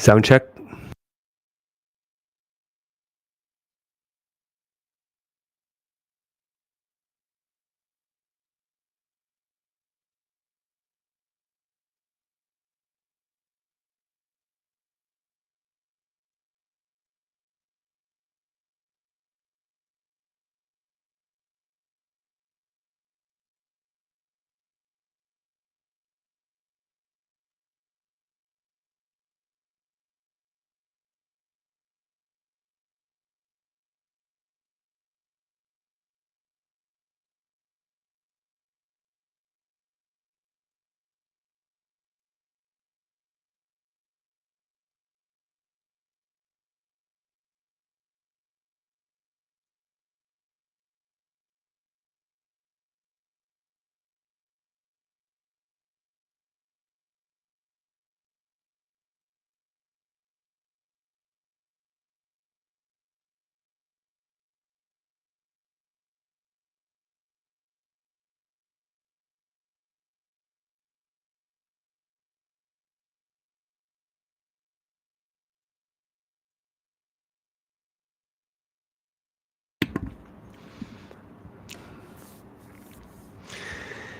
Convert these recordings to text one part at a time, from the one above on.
Sound check.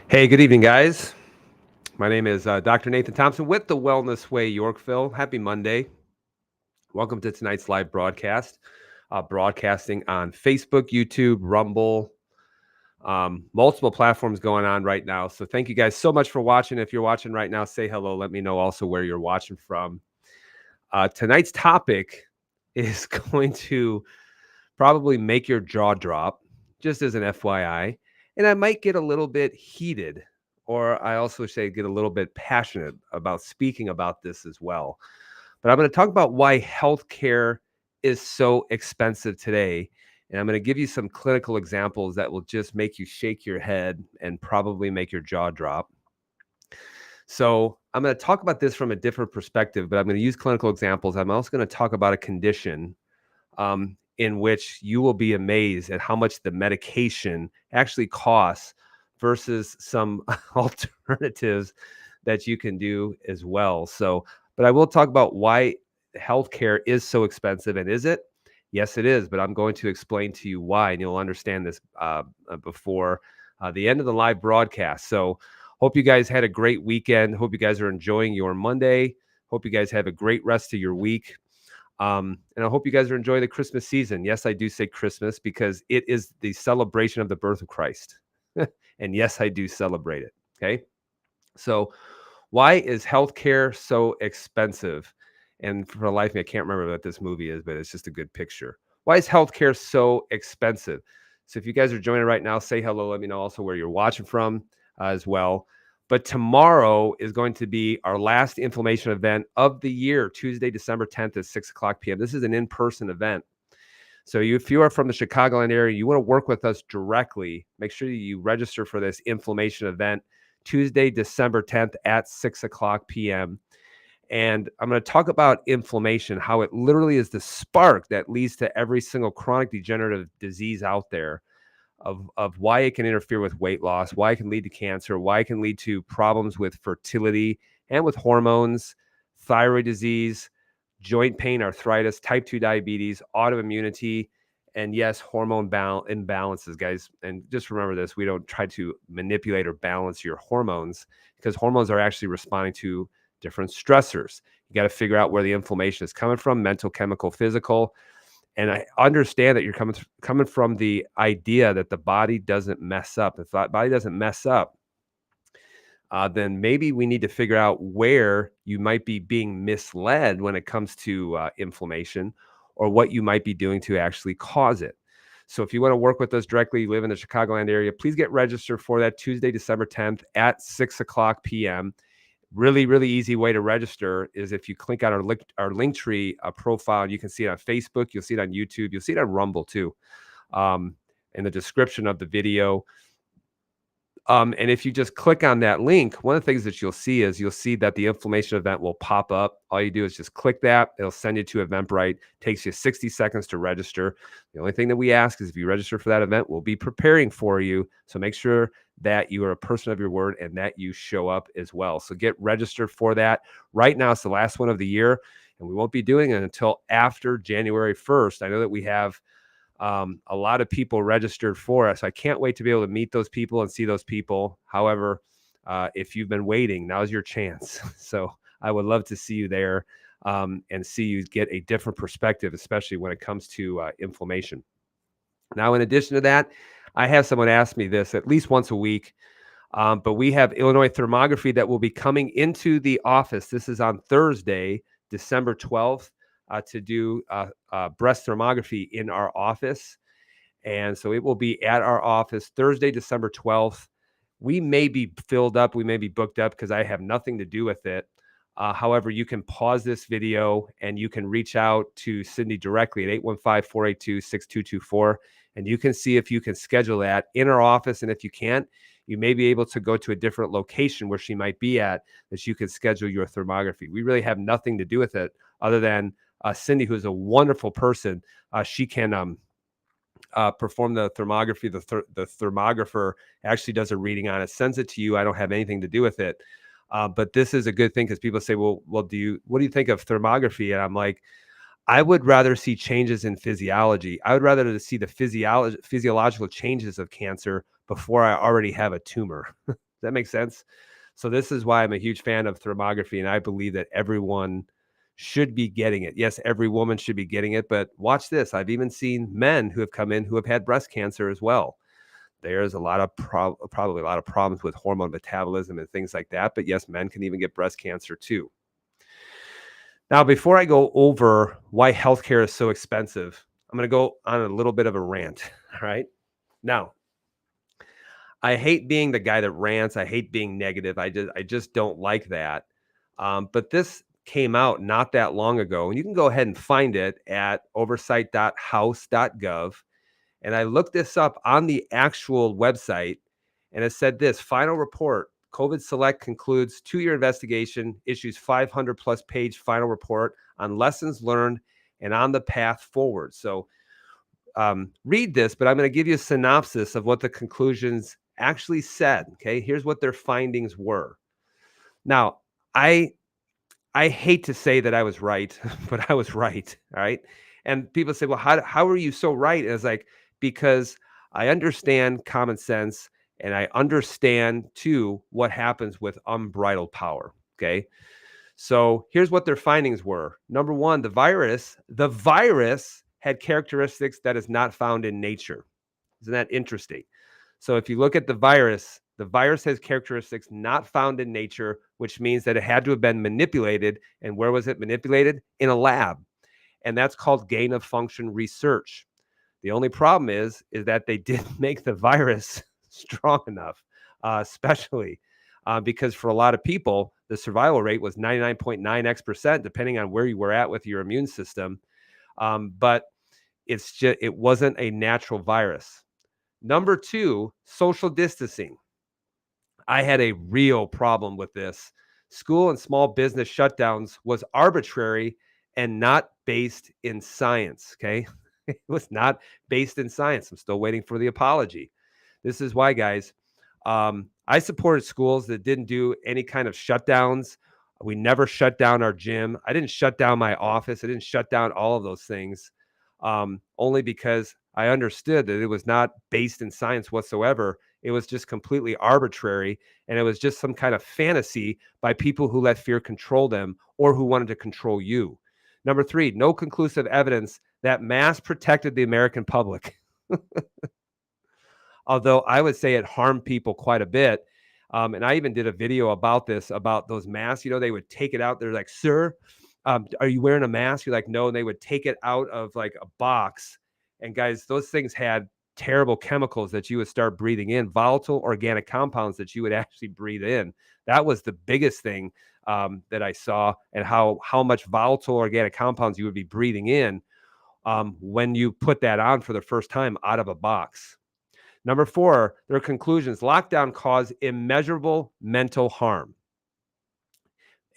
Hey, good evening, guys. My name is Dr. Nathan Thompson with the Wellness Way Yorkville. Happy Monday. Welcome to tonight's live broadcast. Broadcasting on Facebook, YouTube, Rumble, multiple platforms going on right now. So thank you guys so much for watching. If you're watching right now, say hello. Let me know also where you're watching from. Tonight's topic is going to probably make your jaw drop, just as an FYI. And I might get a little bit heated, or I also say get a little bit passionate about speaking about this as well. But I'm going to talk about why healthcare is so expensive today. And I'm going to give you some clinical examples that will just make you shake your head and probably make your jaw drop. So I'm going to talk about this from a different perspective, but I'm going to use clinical examples. I'm also going to talk about a condition in which you will be amazed at how much the medication actually costs versus some alternatives that you can do as well. So, but I will talk about why healthcare is so expensive. And is it? Yes, it is. But I'm going to explain to you why, and you'll understand this before the end of the live broadcast. So, hope you guys had a great weekend. Hope you guys are enjoying your Monday. Hope you guys have a great rest of your week. And I hope you guys are enjoying the Christmas season. Yes, I do say Christmas because it is the celebration of the birth of Christ. And yes, I do celebrate it. Okay. So, why is healthcare so expensive? And for the life of me, I can't remember what this movie is, but it's just a good picture. Why is healthcare so expensive? So, if you guys are joining right now, say hello. Let me know also where you're watching from as well. But tomorrow is going to be our last inflammation event of the year, Tuesday, December 10th at 6 o'clock p.m. This is an in-person event. So if you are from the Chicagoland area, you want to work with us directly, make sure you register for this inflammation event, Tuesday, December 10th at 6 o'clock p.m. And I'm going to talk about inflammation, how it literally is the spark that leads to every single chronic degenerative disease out there. Of why it can interfere with weight loss, why it can lead to cancer, why it can lead to problems with fertility and with hormones, thyroid disease, joint pain, arthritis, type 2 diabetes, autoimmunity, and yes, hormone imbalances, guys. And just remember this, we don't try to manipulate or balance your hormones because hormones are actually responding to different stressors. You got to figure out where the inflammation is coming from, mental, chemical, physical. And I understand that you're coming from the idea that the body doesn't mess up. If the body doesn't mess up, then maybe we need to figure out where you might be being misled when it comes to inflammation or what you might be doing to actually cause it. So if you want to work with us directly, you live in the Chicagoland area, please get registered for that Tuesday, December 10th at 6 o'clock p.m. Really, really easy way to register is if you click on our Linktree profile. You can see it on Facebook. You'll see it on YouTube. You'll see it on Rumble too, in the description of the video. And if you just click on that link, one of the things that you'll see that the inflammation event will pop up. All you do is just click that. It'll send you to Eventbrite. Takes you 60 seconds to register. The only thing that we ask is if you register for that event, we'll be preparing for you. So make sure that you are a person of your word and that you show up as well. So get registered for that. Right now, it's the last one of the year. and we won't be doing it until after January 1st. I know that we have a lot of people registered for us. I can't wait to be able to meet those people and see those people. However, if you've been waiting, now's your chance. So I would love to see you there and see you get a different perspective, especially when it comes to inflammation. Now, in addition to that, I have someone ask me this at least once a week, but we have Illinois Thermography that will be coming into the office. This is on Thursday, December 12th, to do breast thermography in our office. And so it will be at our office Thursday, December 12th. We may be filled up. We may be booked up because I have nothing to do with it. However, you can pause this video and you can reach out to Cindy directly at 815-482-6224. And you can see if you can schedule that in our office. And if you can't, you may be able to go to a different location where she might be at that you can schedule your thermography. We really have nothing to do with it other than Cindy, who's a wonderful person. She can perform the thermography. The thermographer actually does a reading on it, sends it to you. I don't have anything to do with it. But this is a good thing because people say, well, what do you think of thermography? And I'm like, I would rather see changes in physiology. I would rather see the physiological changes of cancer before I already have a tumor. Does that make sense? So this is why I'm a huge fan of thermography, and I believe that everyone should be getting it. Yes, every woman should be getting it, but watch this. I've even seen men who have come in who have had breast cancer as well. There's a lot of probably a lot of problems with hormone metabolism and things like that. But yes, men can even get breast cancer too. Now, before I go over why healthcare is so expensive, I'm going to go on a little bit of a rant. All right. Now, I hate being the guy that rants. I hate being negative. I just don't like that. But this came out not that long ago, and you can go ahead and find it at oversight.house.gov. And I looked this up on the actual website, and it said this: final report, COVID Select concludes 2-year investigation, issues 500 plus page final report on lessons learned and on the path forward. So read this, but I'm going to give you a synopsis of what the conclusions actually said. Okay, here's what their findings were. Now, I hate to say that I was right, but I was right. All right. And people say, well, how are you so right? And it's like, because I understand common sense and I understand too what happens with unbridled power. Okay. So here's what their findings were. Number one, the virus had characteristics that is not found in nature. Isn't that interesting? So if you look at the virus has characteristics not found in nature, which means that it had to have been manipulated. And where was it manipulated? In a lab. And that's called gain of function research. The only problem is that they didn't make the virus strong enough, especially because for a lot of people, the survival rate was 99.9x%, depending on where you were at with your immune system. But it wasn't a natural virus. Number two, social distancing. I had a real problem with this. School and small business shutdowns was arbitrary and not based in science. Okay. It was not based in science. I'm still waiting for the apology. This is why, guys, I supported schools that didn't do any kind of shutdowns. We never shut down our gym. I didn't shut down my office. I didn't shut down all of those things only because I understood that it was not based in science whatsoever. It was just completely arbitrary, and it was just some kind of fantasy by people who let fear control them or who wanted to control you. Number three, no conclusive evidence that masks protected the American public. Although I would say it harmed people quite a bit. And I even did a video about this, about those masks. You know, they would take it out. They're like, sir, are you wearing a mask? You're like, no. And they would take it out of like a box. And guys, those things had terrible chemicals that you would start breathing in, volatile organic compounds that you would actually breathe in. That was the biggest thing that I saw, and how much volatile organic compounds you would be breathing in when you put that on for the first time out of a box. Number four, their conclusions: lockdown caused immeasurable mental harm.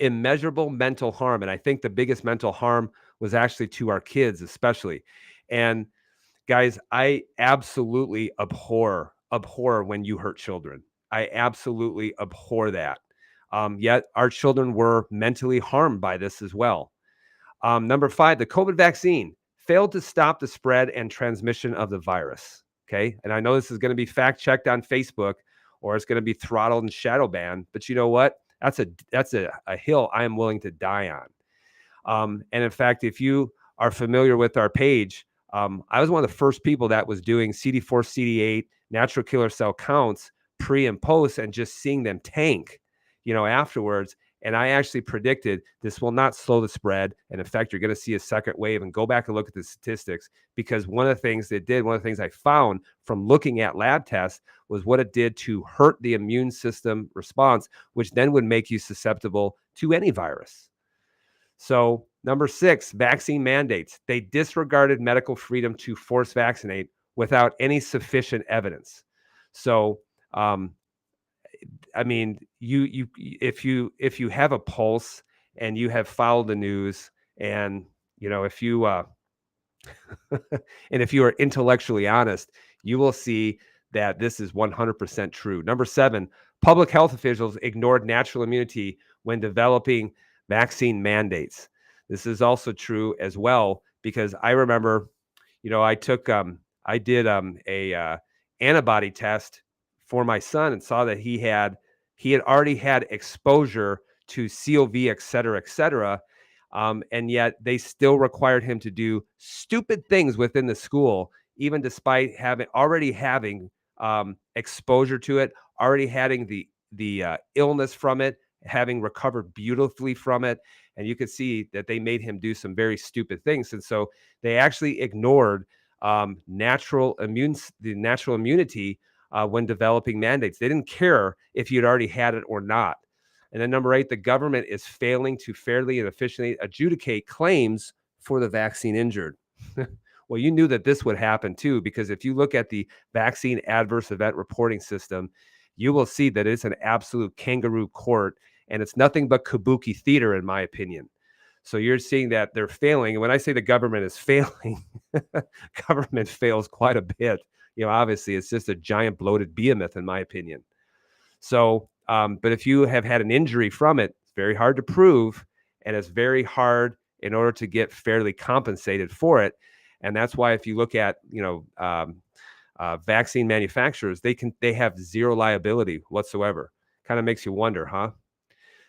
Immeasurable mental harm. And I think the biggest mental harm was actually to our kids, especially. And guys, I absolutely abhor when you hurt children. I absolutely abhor that. Yet our children were mentally harmed by this as well. Number 5, the COVID vaccine failed to stop the spread and transmission of the virus. Okay. And I know this is going to be fact checked on Facebook, or it's going to be throttled and shadow banned. But you know what? That's a hill I am willing to die on. And in fact, if you are familiar with our page, I was one of the first people that was doing CD4, CD8, natural killer cell counts pre and post, and just seeing them tank, afterwards. And I actually predicted this will not slow the spread. And in fact, you're going to see a second wave. And go back and look at the statistics, because one of the things I found from looking at lab tests was what it did to hurt the immune system response, which then would make you susceptible to any virus. So number 6, vaccine mandates. They disregarded medical freedom to force vaccinate without any sufficient evidence. So, I mean, if you have a pulse and you have followed the news, and if you and if you are intellectually honest, you will see that this is 100% true. Number 7, public health officials ignored natural immunity when developing vaccine mandates. This is also true as well, because I remember, I did a antibody test for my son and saw that he had already had exposure to COV, et cetera, and yet they still required him to do stupid things within the school, even despite already having exposure to it, already having the illness from it, having recovered beautifully from it. And you could see that they made him do some very stupid things. And so they actually ignored natural immunity when developing mandates. They didn't care if you'd already had it or not. And then number 8, the government is failing to fairly and efficiently adjudicate claims for the vaccine injured. Well, you knew that this would happen too, because if you look at the vaccine adverse event reporting system, you will see that it's an absolute kangaroo court, and it's nothing but kabuki theater, in my opinion. So you're seeing that they're failing. And when I say the government is failing, government fails quite a bit. Obviously, it's just a giant bloated behemoth, in my opinion. So, but if you have had an injury from it, it's very hard to prove, and it's very hard in order to get fairly compensated for it. And that's why if you look at, vaccine manufacturers, they have zero liability whatsoever. Kind of makes you wonder, huh?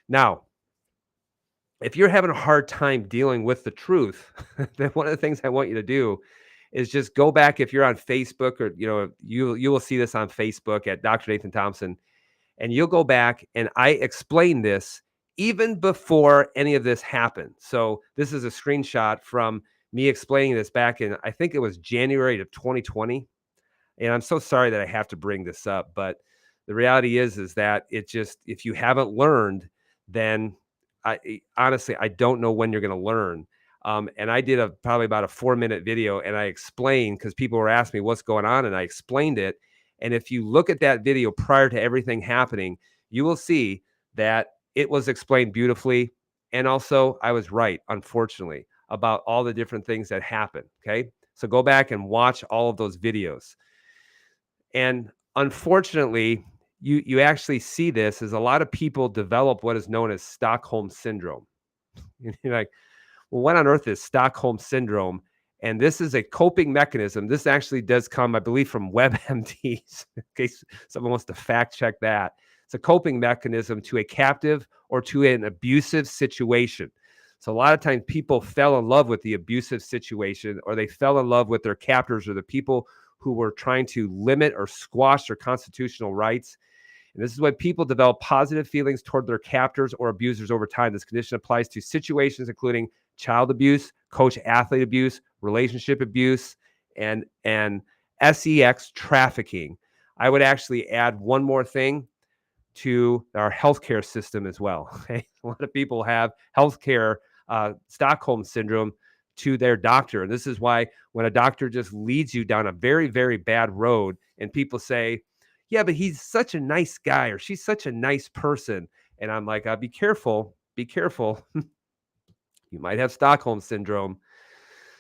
Now, if you're having a hard time dealing with the truth, then one of the things I want you to do is just go back. If you're on Facebook, or you will see this on Facebook at Dr. Nathan Thompson, and you'll go back and I explain this even before any of this happened. So this is a screenshot from me explaining this back in, I think it was January of 2020. And I'm so sorry that I have to bring this up, but the reality is that if you haven't learned, then honestly, I don't know when you're going to learn. And I did probably about a 4-minute video, and I explained, because people were asking me what's going on, and I explained it. And if you look at that video prior to everything happening, you will see that it was explained beautifully. And also, I was right, unfortunately, about all the different things that happened. Okay. So go back and watch all of those videos. And unfortunately, you actually see this as a lot of people develop what is known as Stockholm syndrome. You're like, well, what on earth is Stockholm syndrome? And this is a coping mechanism. This actually does come, I believe, from WebMD, in case someone wants to fact check that. It's a coping mechanism to a captive or to an abusive situation. So a lot of times people fell in love with the abusive situation, or they fell in love with their captors, or the people who were trying to limit or squash their constitutional rights. And this is when people develop positive feelings toward their captors or abusers over time. This condition applies to situations including child abuse, coach-athlete abuse, relationship abuse, and sex trafficking. I would actually add one more thing to our healthcare system as well. Okay? A lot of people have healthcare Stockholm syndrome to their doctor. And this is why when a doctor just leads you down a very, very bad road, and people say, yeah, but he's such a nice guy, or she's such a nice person. And I'm like, be careful, be careful. You might have Stockholm syndrome.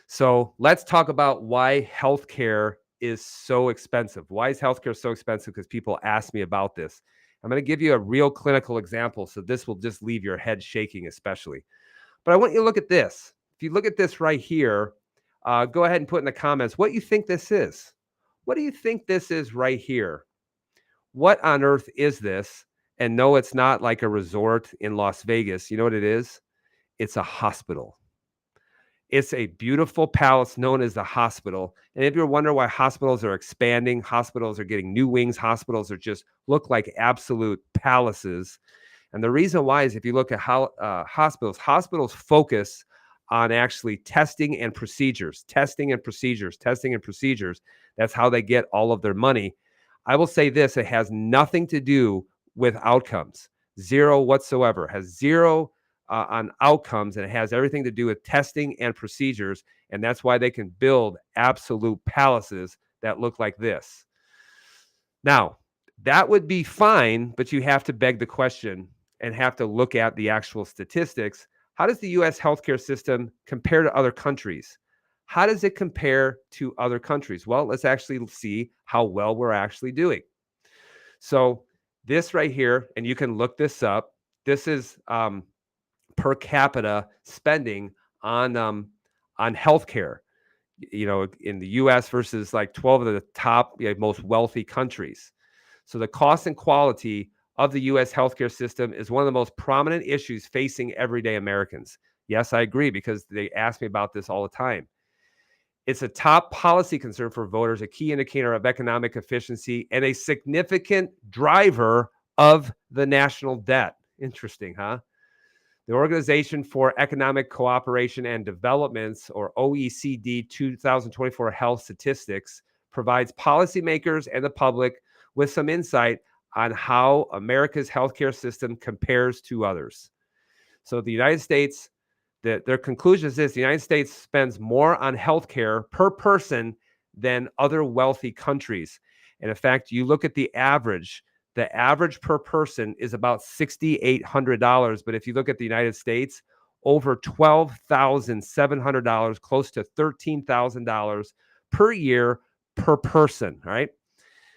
So let's talk about why healthcare is so expensive. Why is healthcare so expensive? Because people ask me about this. I'm going to give you a real clinical example. So this will just leave your head shaking, especially. But I want you to look at this. if you look at this right here, go ahead and put in the comments what you think this is. What do you think this is right here? What on earth is this? And no, it's not like a resort in Las Vegas. You know what it is? It's a hospital. It's a beautiful palace known as the hospital. And if you're wondering why hospitals are expanding, hospitals are getting new wings, hospitals are just look like absolute palaces. And the reason why is if you look at how hospitals focus on actually testing and procedures, testing and procedures, testing and procedures. That's how they get all of their money. I will say this, it has nothing to do with outcomes, zero whatsoever, it has zero on outcomes, and it has everything to do with testing and procedures. And that's why they can build absolute palaces that look like this. Now, that would be fine, but you have to beg the question and have to look at the actual statistics. How does the US healthcare system compare to other countries? How does it compare to other countries? Well, let's actually see how well we're actually doing. So, this right here, and you can look this up, this is per capita spending on healthcare, in the US versus like 12 of the top most wealthy countries. So the cost and quality of the US healthcare system is one of the most prominent issues facing everyday Americans. Yes, I agree, because they ask me about this all the time. It's a top policy concern for voters, a key indicator of economic efficiency, and a significant driver of the national debt. Interesting, huh? The Organization for Economic Cooperation and Development's, or OECD, 2024 health statistics provides policymakers and the public with some insight on how America's healthcare system compares to others. So the United States, their conclusion is this: the United States spends more on healthcare per person than other wealthy countries. And in fact, you look at the average per person is about $6,800. But if you look at the United States, over $12,700, close to $13,000 per year per person. All right.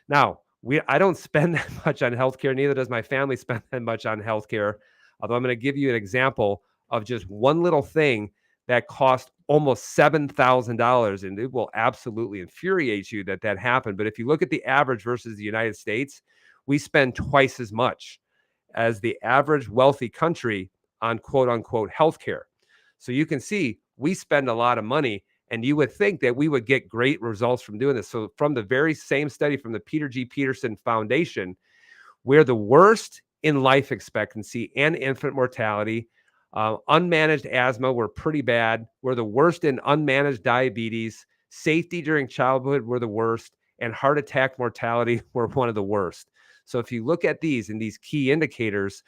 Now, I don't spend that much on healthcare. Neither does my family spend that much on healthcare. Although I'm going to give you an example of just one little thing that cost almost $7,000, and it will absolutely infuriate you that happened. But if you look at the average versus the United States, we spend twice as much as the average wealthy country on quote unquote healthcare. So you can see we spend a lot of money, and you would think that we would get great results from doing this. So from the very same study from the Peter G. Peterson Foundation, we're the worst in life expectancy and infant mortality. Unmanaged asthma, we're pretty bad. We're the worst in unmanaged diabetes. Safety during childhood, we're the worst. And heart attack mortality, we're one of the worst. So if you look at these and these key indicators,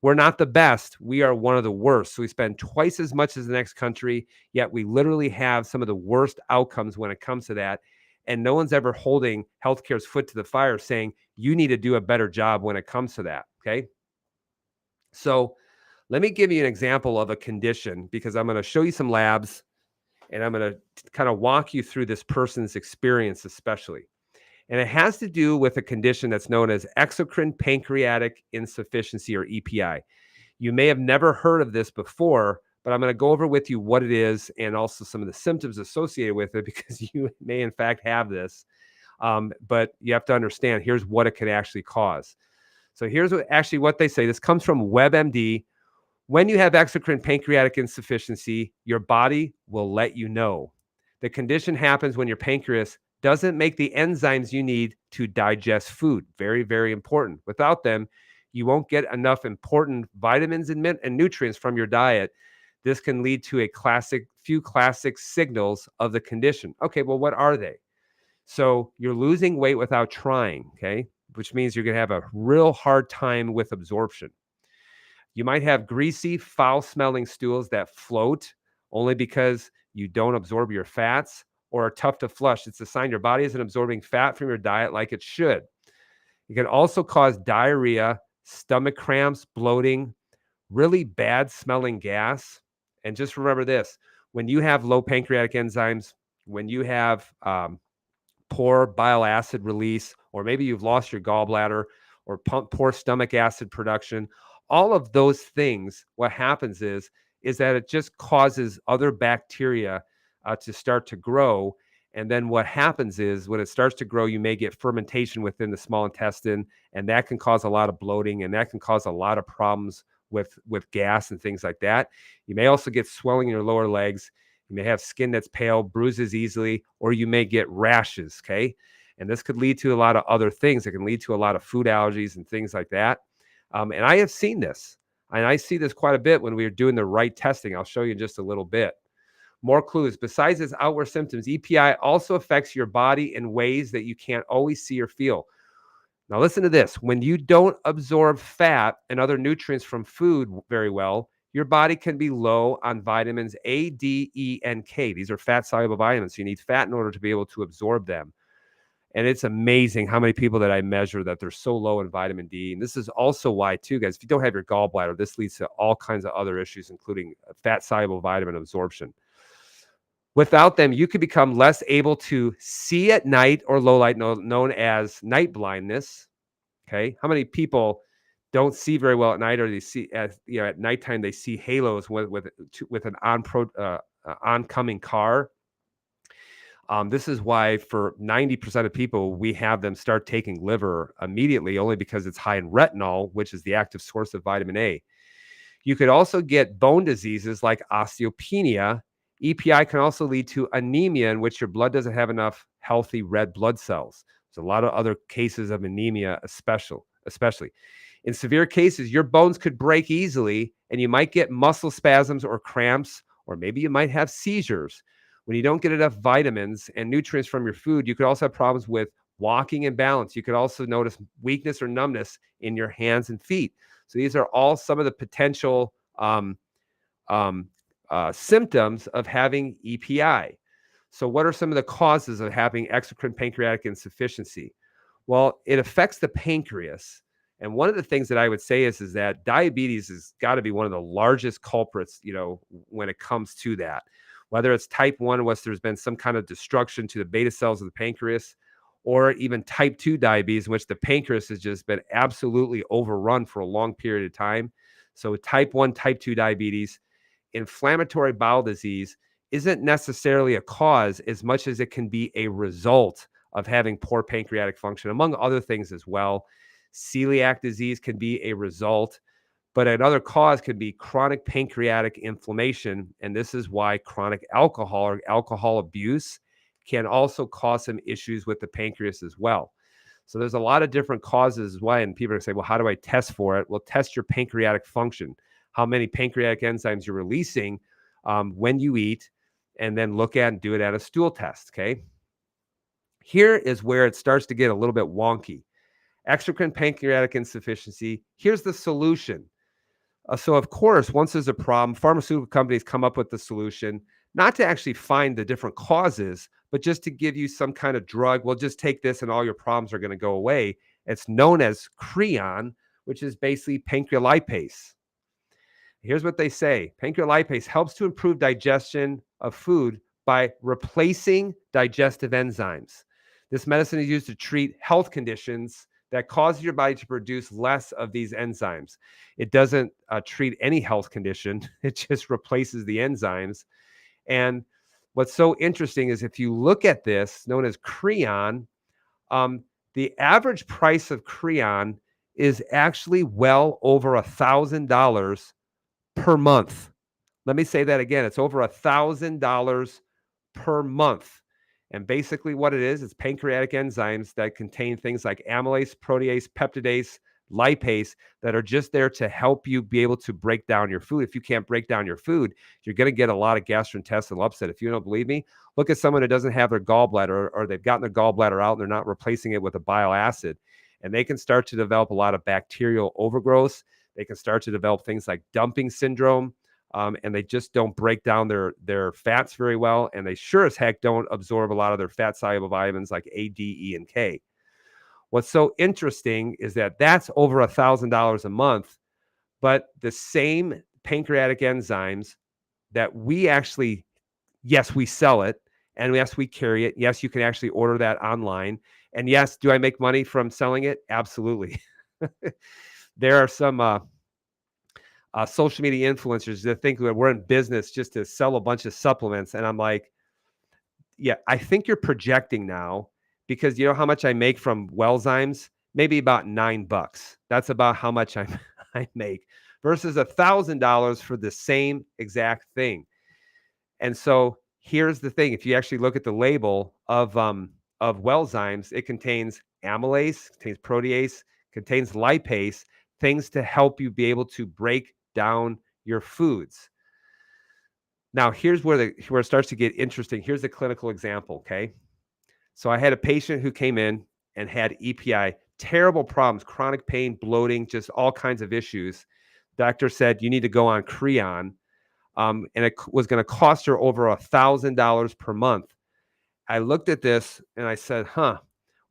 we're not the best. We are one of the worst. So we spend twice as much as the next country, yet we literally have some of the worst outcomes when it comes to that. And no one's ever holding healthcare's foot to the fire saying, you need to do a better job when it comes to that. Okay. So let me give you an example of a condition, because I'm going to show you some labs and I'm going to kind of walk you through this person's experience, especially. And it has to do with a condition that's known as exocrine pancreatic insufficiency, or EPI. You may have never heard of this before, but I'm going to go over with you what it is and also some of the symptoms associated with it, because you may in fact have this. But you have to understand, here's what it can actually cause. So here's what they say. This comes from WebMD. When you have exocrine pancreatic insufficiency, your body will let you know. The condition happens when your pancreas doesn't make the enzymes you need to digest food. Very, very important. Without them, you won't get enough important vitamins and nutrients from your diet. This can lead to few classic signals of the condition. Okay, well, what are they? So you're losing weight without trying, okay? Which means you're going to have a real hard time with absorption. You might have greasy, foul-smelling stools that float only because you don't absorb your fats, or are tough to flush. It's a sign your body isn't absorbing fat from your diet like it should. It can also cause diarrhea, stomach cramps, bloating, really bad smelling gas. And just remember this: when you have low pancreatic enzymes, when you have poor bile acid release, or maybe you've lost your gallbladder, or poor stomach acid production, all of those things, what happens is is that it just causes other bacteria to start to grow. And then what happens is when it starts to grow, you may get fermentation within the small intestine, and that can cause a lot of bloating, and that can cause a lot of problems with gas and things like that. You may also get swelling in your lower legs. You may have skin that's pale, bruises easily, or you may get rashes, okay? And this could lead to a lot of other things. It can lead to a lot of food allergies and things like that. And I have seen this, and I see this quite a bit when we are doing the right testing. I'll show you in just a little bit. More clues. Besides its outward symptoms, EPI also affects your body in ways that you can't always see or feel. Now, listen to this. When you don't absorb fat and other nutrients from food very well, your body can be low on vitamins A, D, E, and K. These are fat-soluble vitamins, so you need fat in order to be able to absorb them. And it's amazing how many people that I measure that they're so low in vitamin D. And this is also why, too, guys, if you don't have your gallbladder, this leads to all kinds of other issues, including fat-soluble vitamin absorption. Without them, you could become less able to see at night or low light, known as night blindness. Okay. How many people don't see very well at night, or they see at nighttime they see halos with an oncoming car? This is why for 90% of people, we have them start taking liver immediately, only because it's high in retinol, which is the active source of vitamin A. You could also get bone diseases like osteopenia. EPI can also lead to anemia, in which your blood doesn't have enough healthy red blood cells. There's a lot of other cases of anemia, especially. In severe cases, your bones could break easily, and you might get muscle spasms or cramps, or maybe you might have seizures. When you don't get enough vitamins and nutrients from your food, you could also have problems with walking and balance. You could also notice weakness or numbness in your hands and feet. So these are all some of the potential symptoms of having EPI. So what are some of the causes of having exocrine pancreatic insufficiency? Well, it affects the pancreas. And one of the things that I would say is that diabetes has got to be one of the largest culprits, when it comes to that. Whether it's type 1, once there's been some kind of destruction to the beta cells of the pancreas, or even type 2 diabetes, in which the pancreas has just been absolutely overrun for a long period of time. So type 1, type 2 diabetes, inflammatory bowel disease isn't necessarily a cause as much as it can be a result of having poor pancreatic function, among other things as well. Celiac disease can be a result, but another cause could be chronic pancreatic inflammation. And this is why chronic alcohol or alcohol abuse can also cause some issues with the pancreas as well. So there's a lot of different causes why, and people say, well, how do I test for it? Well, test your pancreatic function, how many pancreatic enzymes you're releasing when you eat, and then look at and do it at a stool test, okay? Here is where it starts to get a little bit wonky. Exocrine pancreatic insufficiency, here's the solution. So, of course, once there's a problem, pharmaceutical companies come up with the solution, not to actually find the different causes, but just to give you some kind of drug. Well, just take this and all your problems are going to go away. It's known as Creon, which is basically pancreolipase. Here's what they say. Pancreolipase helps to improve digestion of food by replacing digestive enzymes. This medicine is used to treat health conditions that cause your body to produce less of these enzymes. It doesn't treat any health condition. It just replaces the enzymes. And what's so interesting is if you look at this, known as Creon, the average price of Creon is actually well over $1,000 per month. Let me say that again. It's over $1,000 per month. And basically what it is pancreatic enzymes that contain things like amylase, protease, peptidase, lipase that are just there to help you be able to break down your food. If you can't break down your food, you're going to get a lot of gastrointestinal upset. If you don't believe me, look at someone who doesn't have their gallbladder, or they've gotten their gallbladder out and they're not replacing it with a bile acid, and they can start to develop a lot of bacterial overgrowth. They can start to develop things like dumping syndrome. And they just don't break down their fats very well. And they sure as heck don't absorb a lot of their fat-soluble vitamins like A, D, E, and K. What's so interesting is that that's over $1,000 a month, but the same pancreatic enzymes that we actually, yes, we sell it, and yes, we carry it. Yes, you can actually order that online. And yes, do I make money from selling it? Absolutely. There are some social media influencers that think that we're in business just to sell a bunch of supplements. And I'm like, yeah, I think you're projecting now because you know how much I make from Wellzymes? Maybe about $9. That's about how much I make versus $1,000 for the same exact thing. And so here's the thing: if you actually look at the label of Wellzymes, it contains amylase, contains protease, contains lipase, things to help you be able to break down your foods. Now, here's where it starts to get interesting. Here's a clinical example, okay? So I had a patient who came in and had EPI, terrible problems, chronic pain, bloating, just all kinds of issues. Doctor said, you need to go on Creon, and it was going to cost her over $1,000 per month. I looked at this and I said, well,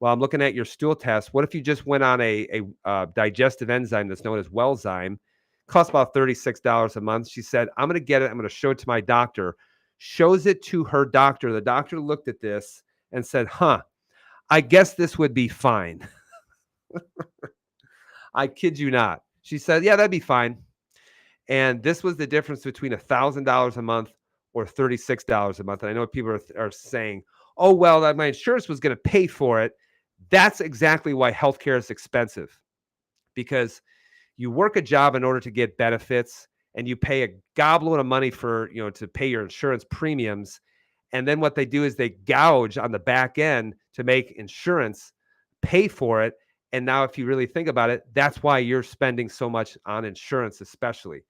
I'm looking at your stool test. What if you just went on a digestive enzyme that's known as Wellzyme? Costs about $36 a month. She said, I'm going to get it. I'm going to show it to my doctor. Shows it to her doctor. The doctor looked at this and said, I guess this would be fine. I kid you not. She said, yeah, that'd be fine. And this was the difference between $1,000 a month or $36 a month. And I know people are saying, oh, well, that my insurance was going to pay for it. That's exactly why healthcare is expensive, because you work a job in order to get benefits and you pay a goblet of money for, to pay your insurance premiums. And then what they do is they gouge on the back end to make insurance pay for it. And now if you really think about it, that's why you're spending so much on insurance, especially.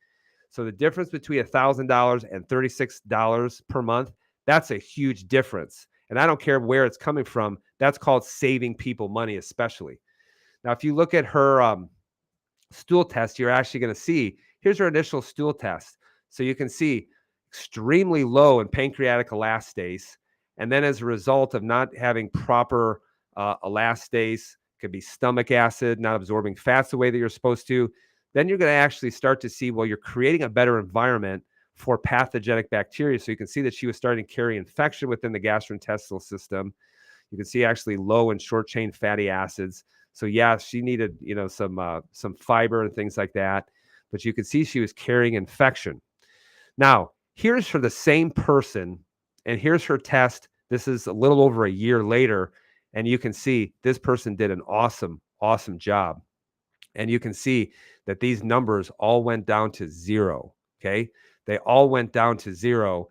So the difference between $1,000 and $36 per month, that's a huge difference. And I don't care where it's coming from. That's called saving people money, especially. Now, if you look at her stool test, you're actually going to see, here's her initial stool test. So you can see extremely low in pancreatic elastase. And then as a result of not having proper elastase, could be stomach acid, not absorbing fats the way that you're supposed to, then you're going to actually start to see, well, you're creating a better environment for pathogenic bacteria. So you can see that she was starting to carry infection within the gastrointestinal system. You can see actually low and short chain fatty acids. So yeah, she needed, some fiber and things like that. But you can see she was carrying infection. Now, here's for the same person, and here's her test. This is a little over a year later, and you can see this person did an awesome, awesome job. And you can see that these numbers all went down to zero, okay? They all went down to zero,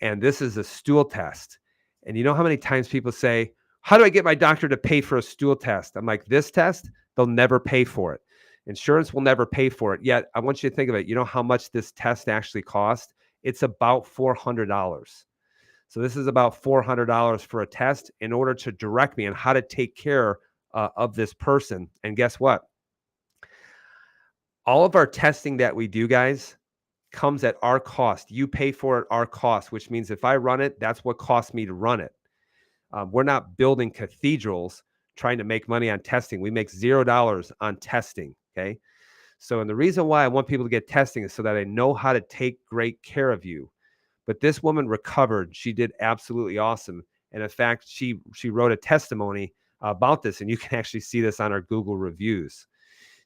and this is a stool test. And you know how many times people say, how do I get my doctor to pay for a stool test? I'm like, this test, they'll never pay for it. Insurance will never pay for it. Yet, I want you to think of it. You know how much this test actually cost? It's about $400. So this is about $400 for a test in order to direct me on how to take care of this person. And guess what? All of our testing that we do, guys, comes at our cost. You pay for it, our cost, which means if I run it, that's what costs me to run it. We're not building cathedrals trying to make money on testing. We make $0 on testing, okay? So, and the reason why I want people to get testing is so that I know how to take great care of you. But this woman recovered. She did absolutely awesome. And in fact, she wrote a testimony about this, and you can actually see this on our Google reviews.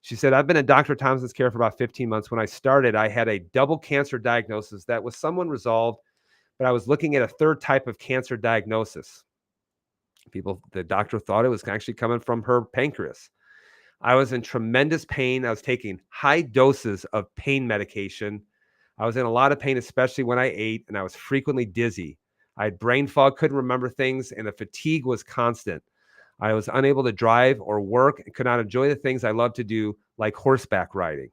She said, I've been in Dr. Thompson's care for about 15 months. When I started, I had a double cancer diagnosis that was somewhat resolved, but I was looking at a third type of cancer diagnosis. The doctor thought it was actually coming from her pancreas. I was in tremendous pain. I was taking high doses of pain medication. I was in a lot of pain, especially when I ate, and I was frequently dizzy. I had brain fog, couldn't remember things, and the fatigue was constant. I was unable to drive or work and could not enjoy the things I love to do, like horseback riding.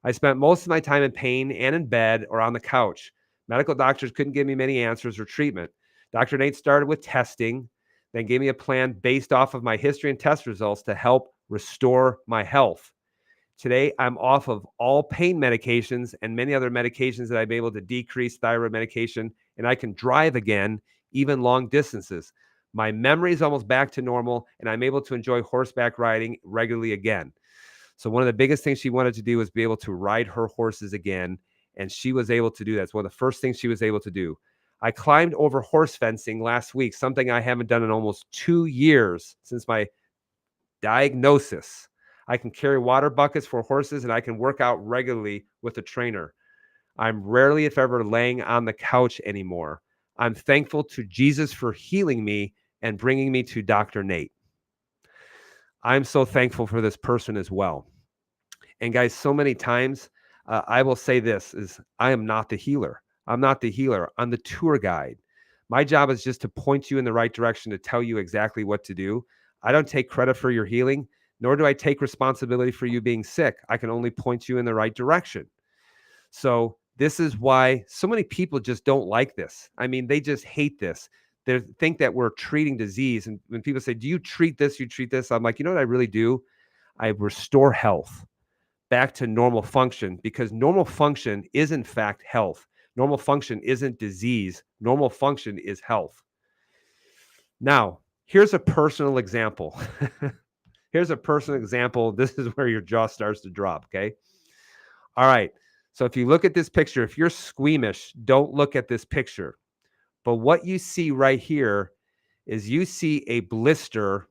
I spent most of my time in pain and in bed or on the couch. Medical doctors couldn't give me many answers or treatment. Dr. Nate started with testing, then gave me a plan based off of my history and test results to help restore my health. Today, I'm off of all pain medications and many other medications that I'm able to decrease thyroid medication, and I can drive again, even long distances. My memory is almost back to normal, and I'm able to enjoy horseback riding regularly again. So one of the biggest things she wanted to do was be able to ride her horses again, and she was able to do that. It's one of the first things she was able to do. I climbed over horse fencing last week, something I haven't done in almost 2 years since my diagnosis. I can carry water buckets for horses, and I can work out regularly with a trainer. I'm rarely, if ever, laying on the couch anymore. I'm thankful to Jesus for healing me and bringing me to Dr. Nate. I'm so thankful for this person as well. And guys, so many times I will say this is I am not the healer. I'm not the healer. I'm the tour guide. My job is just to point you in the right direction, to tell you exactly what to do. I don't take credit for your healing, nor do I take responsibility for you being sick. I can only point you in the right direction. So this is why so many people just don't like this. I mean, they just hate this. They think that we're treating disease. And when people say, do you treat this? You treat this? I'm like, you know what I really do? I restore health back to normal function, because normal function is in fact health. Normal function isn't disease. Normal function is health. Now, here's a personal example. Here's a personal example. This is where your jaw starts to drop, okay? All right. So if you look at this picture, if you're squeamish, don't look at this picture. But what you see right here is you see a blister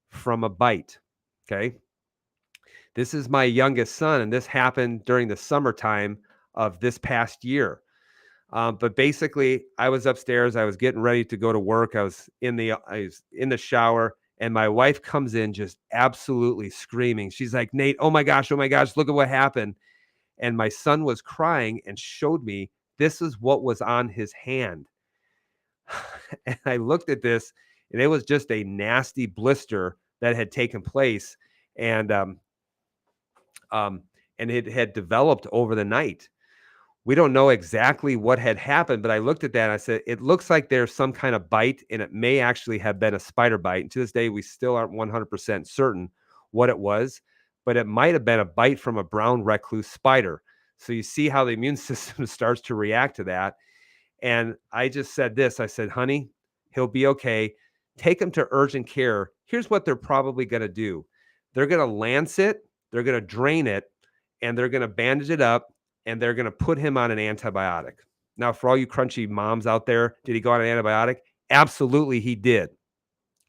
from a bite, okay? This is my youngest son, and this happened during the summertime of this past year. But basically, I was upstairs. I was getting ready to go to work. I was in the shower, and my wife comes in just absolutely screaming. She's like, "Nate, oh my gosh, look at what happened!" And my son was crying and showed me this is what was on his hand. And I looked at this, and it was just a nasty blister that had taken place, and and it had developed over the night. We don't know exactly what had happened, but I looked at that and I said, it looks like there's some kind of bite, and it may actually have been a spider bite. And to this day, we still aren't 100% certain what it was, but it might have been a bite from a brown recluse spider. So you see how the immune system starts to react to that. And I just said this, I said, honey, he'll be okay. Take him to urgent care. Here's what they're probably going to do. They're going to lance it, they're going to drain it, and they're going to bandage it up, and they're going to put him on an antibiotic. Now, for all you crunchy moms out there, did he go on an antibiotic? Absolutely, he did.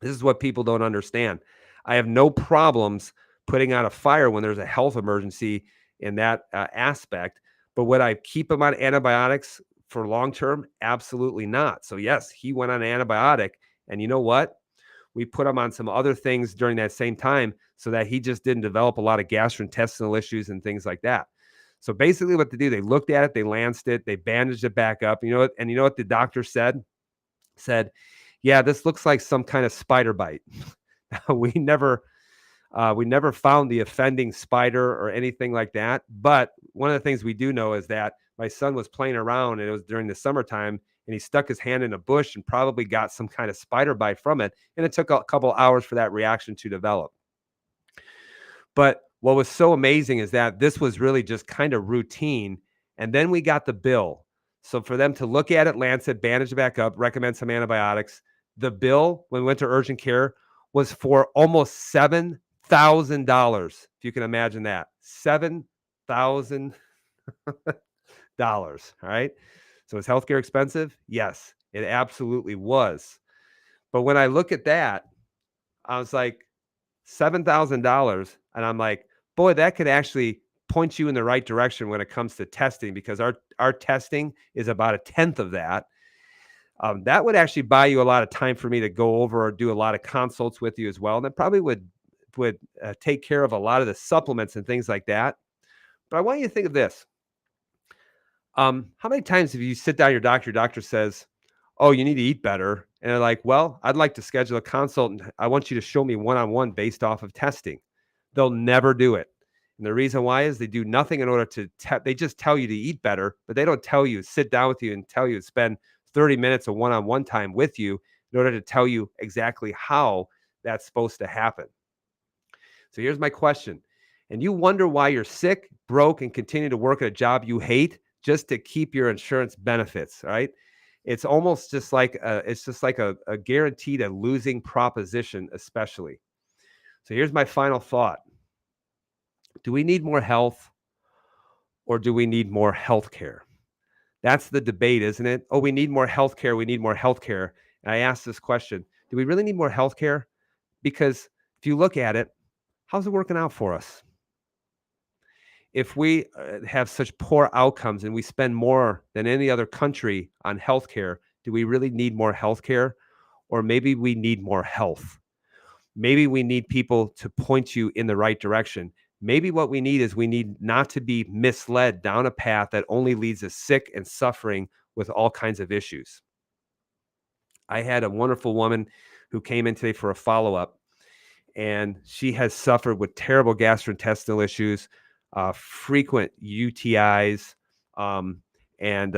This is what people don't understand. I have no problems putting out a fire when there's a health emergency in that aspect. But would I keep him on antibiotics for long term? Absolutely not. So, yes, he went on an antibiotic. And you know what? We put him on some other things during that same time so that he just didn't develop a lot of gastrointestinal issues and things like that. So basically what they do, they looked at it, they lanced it, they bandaged it back up. You know what? And you know what the doctor said? Said, yeah, this looks like some kind of spider bite. we never found the offending spider or anything like that. But one of the things we do know is that my son was playing around, and it was during the summertime, and he stuck his hand in a bush and probably got some kind of spider bite from it. And it took a couple hours for that reaction to develop. But what was so amazing is that this was really just kind of routine. And then we got the bill. So for them to look at it, lance it, bandage it back up, recommend some antibiotics, the bill when we went to urgent care was for almost $7,000. If you can imagine that, $7,000. All right. So is healthcare expensive? Yes, it absolutely was. But when I look at that, I was like, $7,000. And I'm like, boy, that could actually point you in the right direction when it comes to testing, because our testing is about a tenth of that. That would actually buy you a lot of time for me to go over or do a lot of consults with you as well. And that probably would take care of a lot of the supplements and things like that. But I want you to think of this. How many times have you sit down your doctor says, oh, you need to eat better. And they're like, well, I'd like to schedule a consult, and I want you to show me one-on-one based off of testing. They'll never do it. And the reason why is they do nothing in order to, they just tell you to eat better, but they don't tell you, sit down with you and tell you to spend 30 minutes of one-on-one time with you in order to tell you exactly how that's supposed to happen. So here's my question. And you wonder why you're sick, broke, and continue to work at a job you hate just to keep your insurance benefits, right? It's almost just like a guaranteed a losing proposition, especially. So here's my final thought. Do we need more health, or do we need more healthcare? That's the debate, isn't it? Oh, we need more healthcare. We need more healthcare. And I ask this question, do we really need more healthcare? Because if you look at it, how's it working out for us? if we have such poor outcomes and we spend more than any other country on healthcare, do we really need more healthcare? Or maybe we need more health. Maybe we need people to point you in the right direction. Maybe what we need is we need not to be misled down a path that only leads us sick and suffering with all kinds of issues. I had a wonderful woman who came in today for a follow-up, and she has suffered with terrible gastrointestinal issues, frequent UTIs, um, and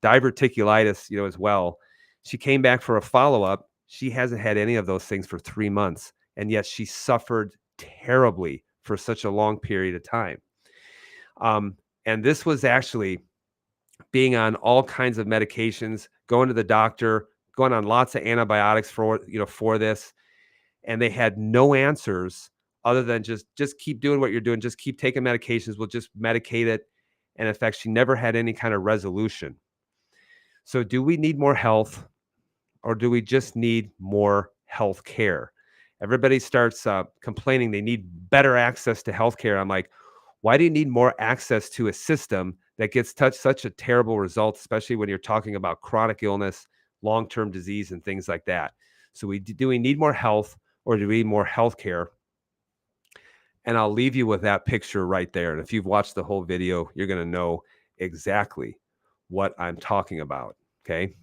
diverticulitis, as well. She came back for a follow-up. She hasn't had any of those things for 3 months, and yet she suffered terribly for such a long period of time. Um, and this was actually being on all kinds of medications, going to the doctor, going on lots of antibiotics for this, and they had no answers other than just keep doing what you're doing, just keep taking medications, we'll just medicate it. And in fact, she never had any kind of resolution. So do we need more health, or do we just need more health care? Everybody starts complaining they need better access to healthcare. I'm like, why do you need more access to a system that gets such a terrible result, especially when you're talking about chronic illness, long-term disease, and things like that? So do we need more health, or do we need more healthcare? And I'll leave you with that picture right there. And if you've watched the whole video, you're going to know exactly what I'm talking about. Okay.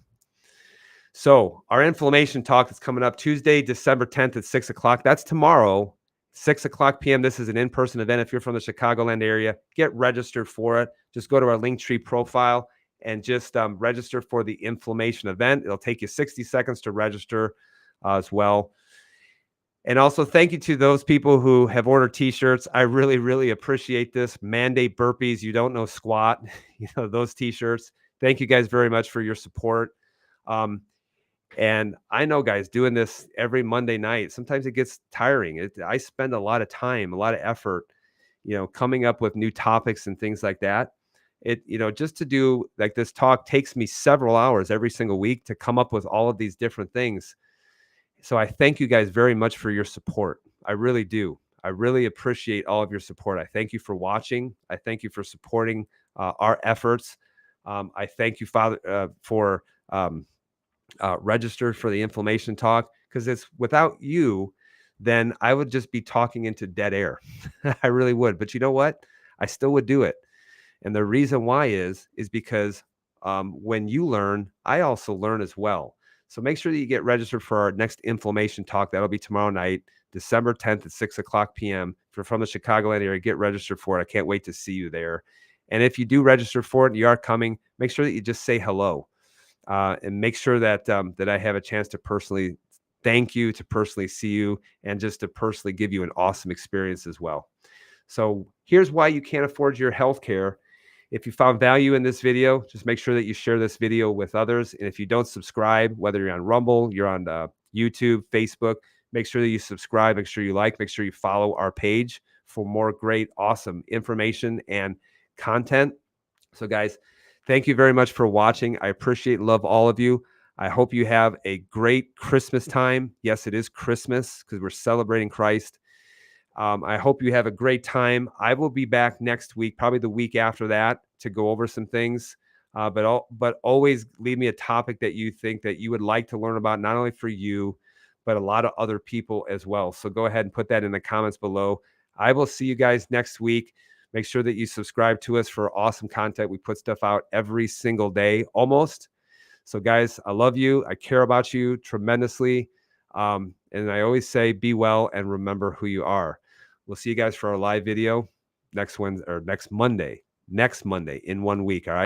So our inflammation talk is coming up Tuesday, December 10th at 6 o'clock. That's tomorrow, 6 o'clock p.m. This is an in-person event. If you're from the Chicagoland area, get registered for it. Just go to our Linktree profile and just register for the inflammation event. It'll take you 60 seconds to register as well. And also thank you to those people who have ordered t-shirts. I really, really appreciate this. Mandate burpees. You don't know squat. Those t-shirts. Thank you guys very much for your support. And I know, guys, doing this every Monday night, sometimes it gets tiring. I spend a lot of time, a lot of effort, coming up with new topics and things like that. Just to do like this talk takes me several hours every single week to come up with all of these different things. So I thank you guys very much for your support. I really do. I really appreciate all of your support. I thank you for watching. I thank you for supporting our efforts. I thank you, Father, for registered for the inflammation talk, because it's without you, then I would just be talking into dead air. I really would. But you know what? I still would do it. And the reason why is because when you learn, I also learn as well. So make sure that you get registered for our next inflammation talk. That'll be tomorrow night, December 10th at 6 o'clock p.m. If you're from the Chicagoland area, get registered for it. I can't wait to see you there. And if you do register for it and you are coming, make sure that you just say hello. And make sure that that I have a chance to personally thank you, to personally see you, and just to personally give you an awesome experience as well. So here's why you can't afford your health care. If you found value in this video, just make sure that you share this video with others. And if you don't subscribe, whether you're on Rumble, you're on YouTube, Facebook, make sure that you subscribe, make sure you like, make sure you follow our page for more great, awesome information and content. So guys, thank you very much for watching. I appreciate and love all of you. I hope you have a great Christmas time. Yes, it is Christmas because we're celebrating Christ. I hope you have a great time. I will be back next week, probably the week after that, to go over some things. But always leave me a topic that you think that you would like to learn about, not only for you, but a lot of other people as well. So go ahead and put that in the comments below. I will see you guys next week. Make sure that you subscribe to us for awesome content. We put stuff out every single day, almost. So guys, I love you. I care about you tremendously. And I always say, be well and remember who you are. We'll see you guys for our live video next Monday in 1 week. All right.